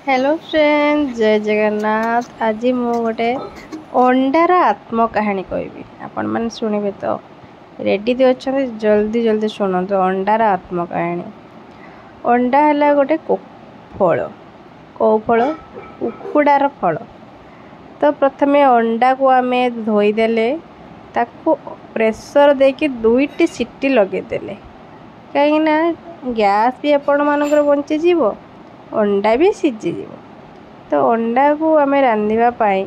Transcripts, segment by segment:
Hello friend, जय जगन्नाथ। आज मु गोटे अंडार आत्मकाहानी कहबी, आपण मैंने शुणवे तो रेडी तो अच्छा। जल्दी जल्दी शुणु। अंडार आत्मकाहानी। अंडा है गोटे फल। कौ फल? कुकुड़ार फल। तो प्रथमे अंडा को आम धोईदेले ताकू प्रेसर देकी 2टी सीटी लगेदेले, कहीं गैस भी आपण मानकर बंचीज, अंडा भी सीझी। तो अंडा को आम रांधवाई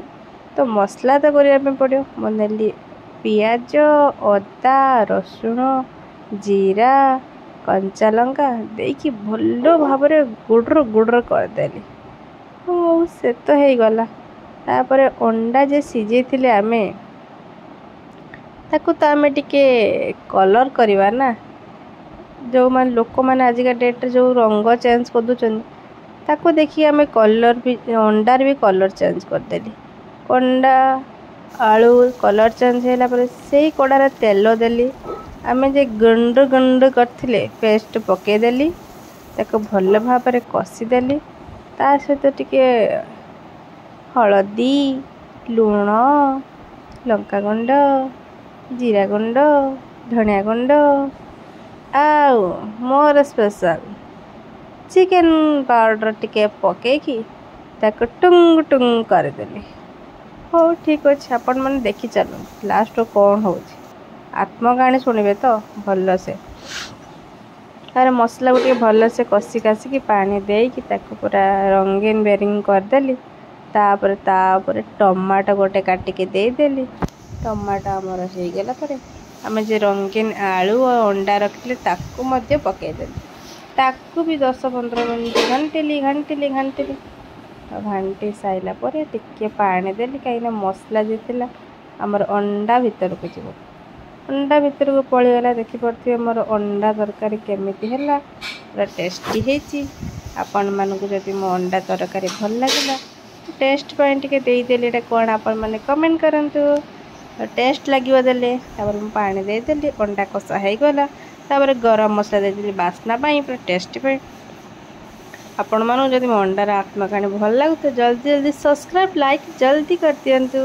तो मसला तो करने पड़ो। मुझे पियाज, अदा, रसुण, जीरा, कंचा लंका देकी भल भाव गुड्र गुड्र करदेली। से तो हो गला। तापर अंडा जे सीझे आम ताकू तो आम टिके कलर करवा ना। जो मान लोक मैंने आजिका डेट्रे जो रंग चेंज कर दूँ ताकू देखिए आम कलर भी अंडार भी कलर चेंज करदेली। अंडा आलू कलर चेंज है से कड़ार तेल देली। आम जे गुंड गुंड करथिले पेस्ट पकेदेली, ताको भल भाव कषिदेली। ता सहित टिके हलदी, लुण, लंका गुंड, जीरा गुंड, धनिया गुंड आउ मोर स्पेशल चिकेन पाउडर टिके पकेकी ताको टुंग टुंग करदेली। हो ठीक अच्छे, आपण मैंने देखी चलु लास्ट कौन हो आत्मकाहानी शुणवे तो भल से। तार मसला को भल से कषि कासिकी पानी देकी ताको पूरा रंगीन बेरिंग करदेली। तापर टमाटो गोटे काटिके देदेली। टमाटो आमर हो गला पर आम जे रंगीन आलू और अंडा रखिले ताकू मध्य पकेदेली। ताकू भी 10-15 मिनट घंटेली घंटी साइला पर टिके पानी देली, कहीं मसला जे थिला आमर अंडा भीतर को जीव। अंडा भीतर को पड़ीगला। देखिपे मोर अंडा तरकारी केमिति है, पूरा टेस्टी है। आपण मानक जदि मो अंडा तरकारी भल लगे टेस्ट टे देदेली कौन आपण मैंने कमेंट करंतु। टेस्ट लगे देले पानी देदेली। अंडा कषा हो गला। तापर गरम मसला देदेली बास्ना पूरा टेस्ट पे। आपण मानू जदि मो अंडार आत्मकाहानी भल लगे तो जल्दी जल्दी सब्सक्राइब लाइक जल्दी कर दियंतु।